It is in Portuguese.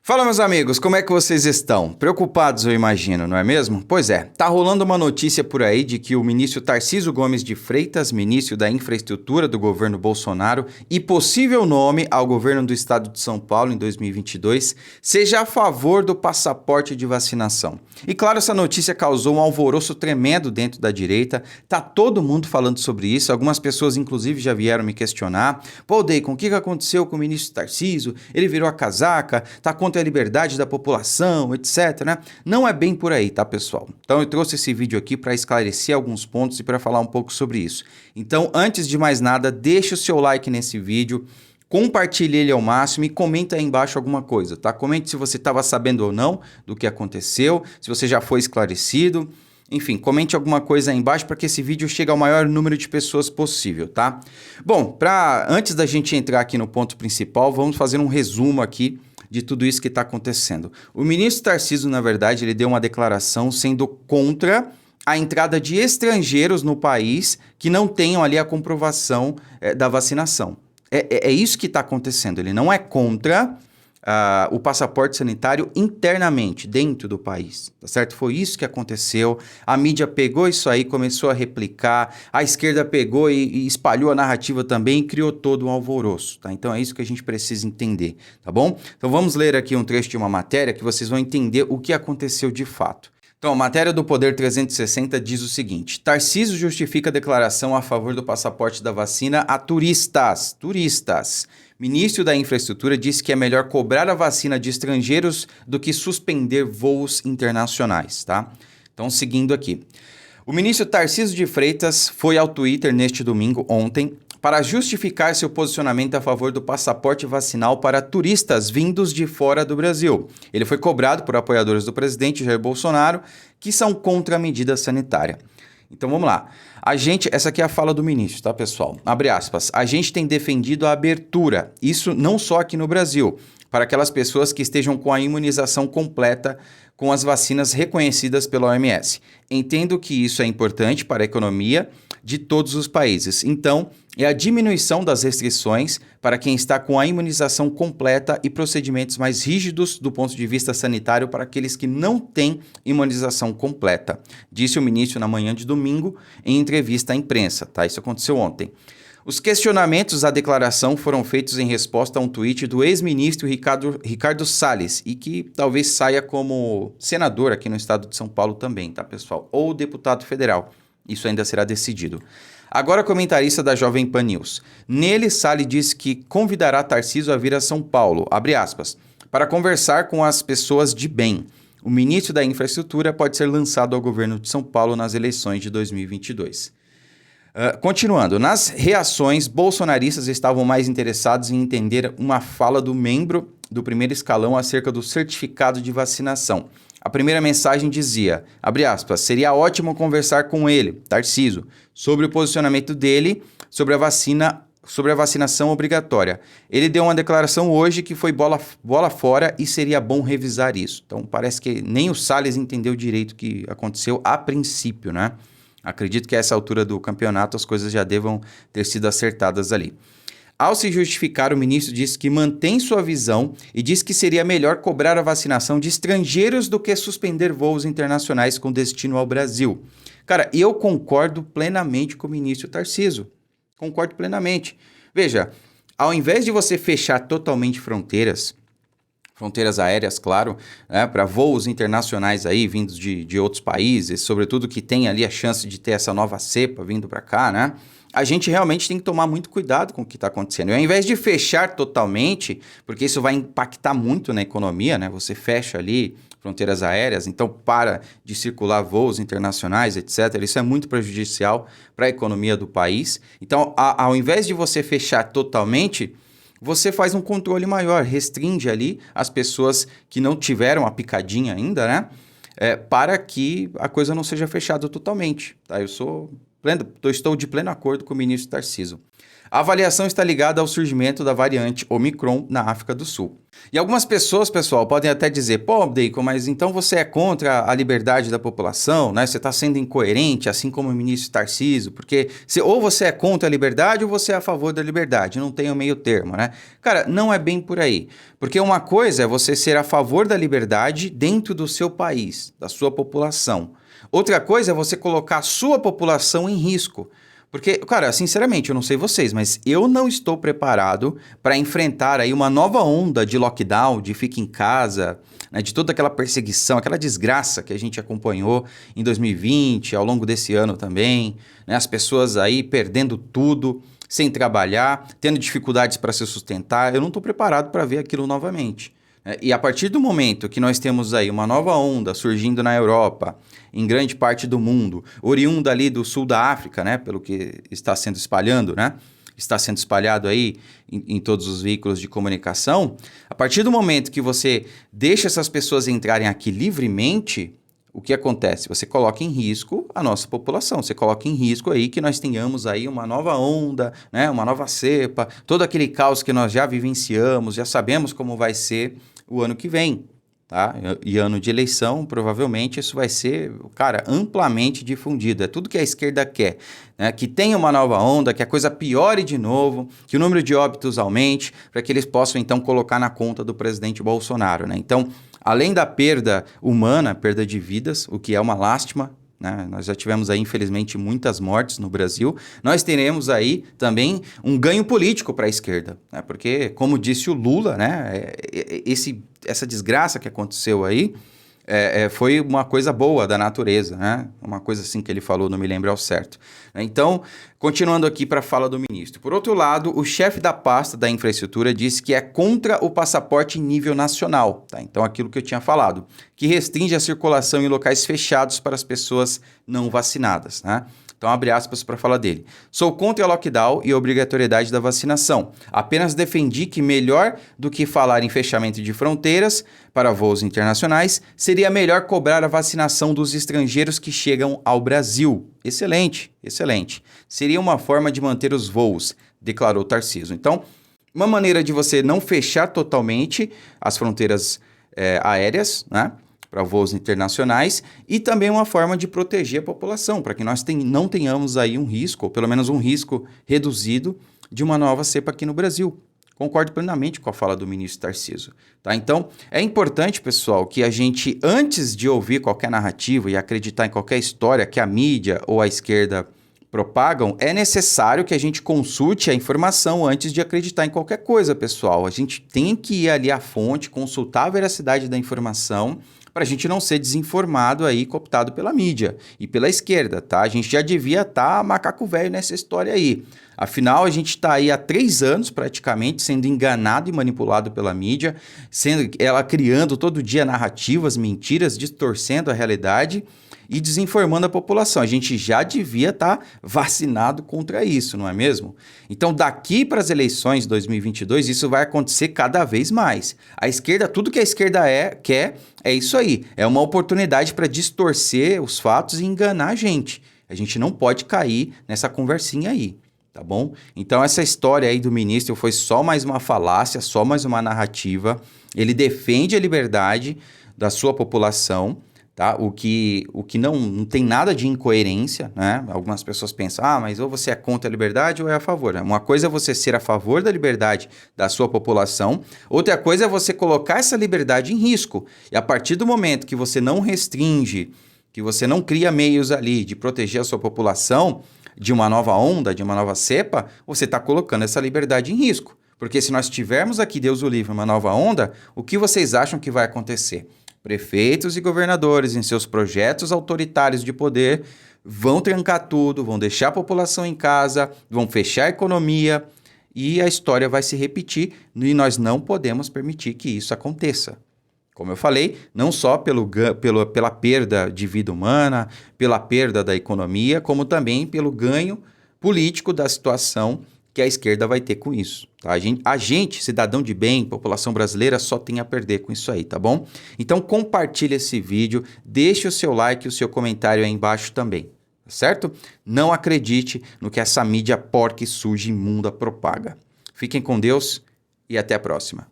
Fala, meus amigos, como é que vocês estão? Preocupados, eu imagino, não é mesmo? Pois é, tá rolando uma notícia por aí de que o ministro Tarcísio Gomes de Freitas, ministro da Infraestrutura do governo Bolsonaro e possível nome ao governo do estado de São Paulo em 2022, seja a favor do passaporte de vacinação. E claro, essa notícia causou um alvoroço tremendo dentro da direita, tá todo mundo falando sobre isso, algumas pessoas inclusive já vieram me questionar. Pô, Deicon, o que aconteceu com o ministro Tarcísio? Ele virou a casaca, tá contra a liberdade da população, etc, né? Não é bem por aí, tá, pessoal? Então eu trouxe esse vídeo aqui para esclarecer alguns pontos e para falar um pouco sobre isso. Então, antes de mais nada, deixa o seu like nesse vídeo, compartilhe ele ao máximo e comenta aí embaixo alguma coisa, tá? Comente se você estava sabendo ou não do que aconteceu, se você já foi esclarecido. Enfim, comente alguma coisa aí embaixo para que esse vídeo chegue ao maior número de pessoas possível, tá? Bom, antes da gente entrar aqui no ponto principal, vamos fazer um resumo aqui de tudo isso que está acontecendo. O ministro Tarcísio, na verdade, ele deu uma declaração sendo contra a entrada de estrangeiros no país que não tenham ali a comprovação da vacinação. É isso que está acontecendo. Ele não é contra o passaporte sanitário internamente, dentro do país, tá certo? Foi isso que aconteceu, a mídia pegou isso aí, começou a replicar, a esquerda pegou e espalhou a narrativa também e criou todo um alvoroço, tá? Então é isso que a gente precisa entender, tá bom? Então vamos ler aqui um trecho de uma matéria que vocês vão entender o que aconteceu de fato. Então, a matéria do Poder 360 diz o seguinte: Tarcísio justifica a declaração a favor do passaporte da vacina a turistas. Ministro da Infraestrutura disse que é melhor cobrar a vacina de estrangeiros do que suspender voos internacionais, tá? Então, seguindo aqui. O ministro Tarcísio de Freitas foi ao Twitter neste domingo, ontem, para justificar seu posicionamento a favor do passaporte vacinal para turistas vindos de fora do Brasil. Ele foi cobrado por apoiadores do presidente Jair Bolsonaro, que são contra a medida sanitária. Então vamos lá. Essa aqui é a fala do ministro, tá, pessoal? Abre aspas. A gente tem defendido a abertura, isso não só aqui no Brasil, para aquelas pessoas que estejam com a imunização completa com as vacinas reconhecidas pela OMS. Entendo que isso é importante para a economia de todos os países. Então, é a diminuição das restrições para quem está com a imunização completa e procedimentos mais rígidos do ponto de vista sanitário para aqueles que não têm imunização completa, disse o ministro na manhã de domingo em entrevista à imprensa, tá? Isso aconteceu ontem. Os questionamentos à declaração foram feitos em resposta a um tweet do ex-ministro Ricardo Salles, e que talvez saia como senador aqui no estado de São Paulo também, tá, pessoal? Ou deputado federal. Isso ainda será decidido. Agora, comentarista da Jovem Pan News. Nele, Salles disse que convidará Tarcísio a vir a São Paulo, abre aspas, para conversar com as pessoas de bem. O ministro da Infraestrutura pode ser lançado ao governo de São Paulo nas eleições de 2022. Continuando, nas reações, bolsonaristas estavam mais interessados em entender uma fala do membro do primeiro escalão acerca do certificado de vacinação. A primeira mensagem dizia, abre aspas, seria ótimo conversar com ele, Tarcísio, sobre o posicionamento dele sobre a vacinação obrigatória. Ele deu uma declaração hoje que foi bola fora e seria bom revisar isso. Então parece que nem o Salles entendeu direito o que aconteceu a princípio, né? Acredito que a essa altura do campeonato as coisas já devam ter sido acertadas ali. Ao se justificar, o ministro disse que mantém sua visão e diz que seria melhor cobrar a vacinação de estrangeiros do que suspender voos internacionais com destino ao Brasil. Cara, eu concordo plenamente com o ministro Tarcísio. Concordo plenamente. Veja, ao invés de você fechar totalmente fronteiras aéreas, claro, né, para voos internacionais aí vindos de outros países, sobretudo que tem ali a chance de ter essa nova cepa vindo para cá, né? A gente realmente tem que tomar muito cuidado com o que está acontecendo. E ao invés de fechar totalmente, porque isso vai impactar muito na economia, né? Você fecha ali fronteiras aéreas, então para de circular voos internacionais, etc. Isso é muito prejudicial para a economia do país. Então, ao invés de você fechar totalmente, você faz um controle maior, restringe ali as pessoas que não tiveram a picadinha ainda, né? Para que a coisa não seja fechada totalmente, tá? Estou de pleno acordo com o ministro Tarcísio. A avaliação está ligada ao surgimento da variante Omicron na África do Sul. E algumas pessoas, pessoal, podem até dizer, pô, Deiko, mas então você é contra a liberdade da população, né? Você está sendo incoerente, assim como o ministro Tarcísio, porque ou você é contra a liberdade ou você é a favor da liberdade, não tem o meio termo, né? Cara, não é bem por aí, porque uma coisa é você ser a favor da liberdade dentro do seu país, da sua população. Outra coisa é você colocar a sua população em risco. Porque, cara, sinceramente, eu não sei vocês, mas eu não estou preparado para enfrentar aí uma nova onda de lockdown, de fica em casa, né, de toda aquela perseguição, aquela desgraça que a gente acompanhou em 2020, ao longo desse ano também, né, as pessoas aí perdendo tudo, sem trabalhar, tendo dificuldades para se sustentar. Eu não estou preparado para ver aquilo novamente. E a partir do momento que nós temos aí uma nova onda surgindo na Europa, em grande parte do mundo, oriunda ali do sul da África, né, pelo que está sendo espalhando, né, está sendo espalhado aí em todos os veículos de comunicação, a partir do momento que você deixa essas pessoas entrarem aqui livremente, o que acontece? Você coloca em risco a nossa população, você coloca em risco aí que nós tenhamos aí uma nova onda, né, uma nova cepa, todo aquele caos que nós já vivenciamos, já sabemos como vai ser o ano que vem, tá? E ano de eleição, provavelmente isso vai ser, cara, amplamente difundido. É tudo que a esquerda quer, né? Que tenha uma nova onda, que a coisa piore de novo, que o número de óbitos aumente, para que eles possam então colocar na conta do presidente Bolsonaro, né? Então, além da perda humana, perda de vidas, o que é uma lástima, né? Nós já tivemos aí, infelizmente, muitas mortes no Brasil. Nós teremos aí também um ganho político para a esquerda, né? Porque, como disse o Lula, né? Essa desgraça que aconteceu aí foi uma coisa boa da natureza, né? Uma coisa assim que ele falou, não me lembro ao certo. Então, continuando aqui para a fala do ministro. Por outro lado, o chefe da pasta da infraestrutura disse que é contra o passaporte em nível nacional, tá? Então, aquilo que eu tinha falado, que restringe a circulação em locais fechados para as pessoas não vacinadas, né? Então, abre aspas para a fala dele. Sou contra a lockdown e a obrigatoriedade da vacinação. Apenas defendi que melhor do que falar em fechamento de fronteiras para voos internacionais, seria melhor cobrar a vacinação dos estrangeiros que chegam ao Brasil. Excelente, excelente. Seria uma forma de manter os voos, declarou Tarcísio. Então, uma maneira de você não fechar totalmente as fronteiras aéreas, né? Para voos internacionais, e também uma forma de proteger a população, para que nós não tenhamos aí um risco, ou pelo menos um risco reduzido, de uma nova cepa aqui no Brasil. Concordo plenamente com a fala do ministro Tarcísio, tá? Então, é importante, pessoal, que a gente, antes de ouvir qualquer narrativa e acreditar em qualquer história que a mídia ou a esquerda propagam, é necessário que a gente consulte a informação antes de acreditar em qualquer coisa, pessoal. A gente tem que ir ali à fonte, consultar a veracidade da informação, para a gente não ser desinformado aí, cooptado pela mídia e pela esquerda, tá? A gente já devia estar macaco velho nessa história aí. Afinal, a gente está aí há 3 anos, praticamente, sendo enganado e manipulado pela mídia, sendo ela criando todo dia narrativas, mentiras, distorcendo a realidade e desinformando a população. A gente já devia estar vacinado contra isso, não é mesmo? Então, daqui para as eleições de 2022, isso vai acontecer cada vez mais. A esquerda, tudo que a esquerda quer é isso aí. É uma oportunidade para distorcer os fatos e enganar a gente. A gente não pode cair nessa conversinha aí, tá bom? Então, essa história aí do ministro foi só mais uma falácia, só mais uma narrativa. Ele defende a liberdade da sua população, tá? O que não tem nada de incoerência, né? Algumas pessoas pensam, mas ou você é contra a liberdade ou é a favor. Uma coisa é você ser a favor da liberdade da sua população, outra coisa é você colocar essa liberdade em risco. E a partir do momento que você não restringe, que você não cria meios ali de proteger a sua população de uma nova onda, de uma nova cepa, você está colocando essa liberdade em risco. Porque se nós tivermos aqui, Deus o livre, uma nova onda, o que vocês acham que vai acontecer? Prefeitos e governadores, em seus projetos autoritários de poder, vão trancar tudo, vão deixar a população em casa, vão fechar a economia e a história vai se repetir e nós não podemos permitir que isso aconteça. Como eu falei, não só pela perda de vida humana, pela perda da economia, como também pelo ganho político da situação que a esquerda vai ter com isso. Tá? A gente, cidadão de bem, população brasileira, só tem a perder com isso aí, tá bom? Então compartilhe esse vídeo, deixe o seu like e o seu comentário aí embaixo também, tá certo? Não acredite no que essa mídia porca e suja e imunda propaga. Fiquem com Deus e até a próxima.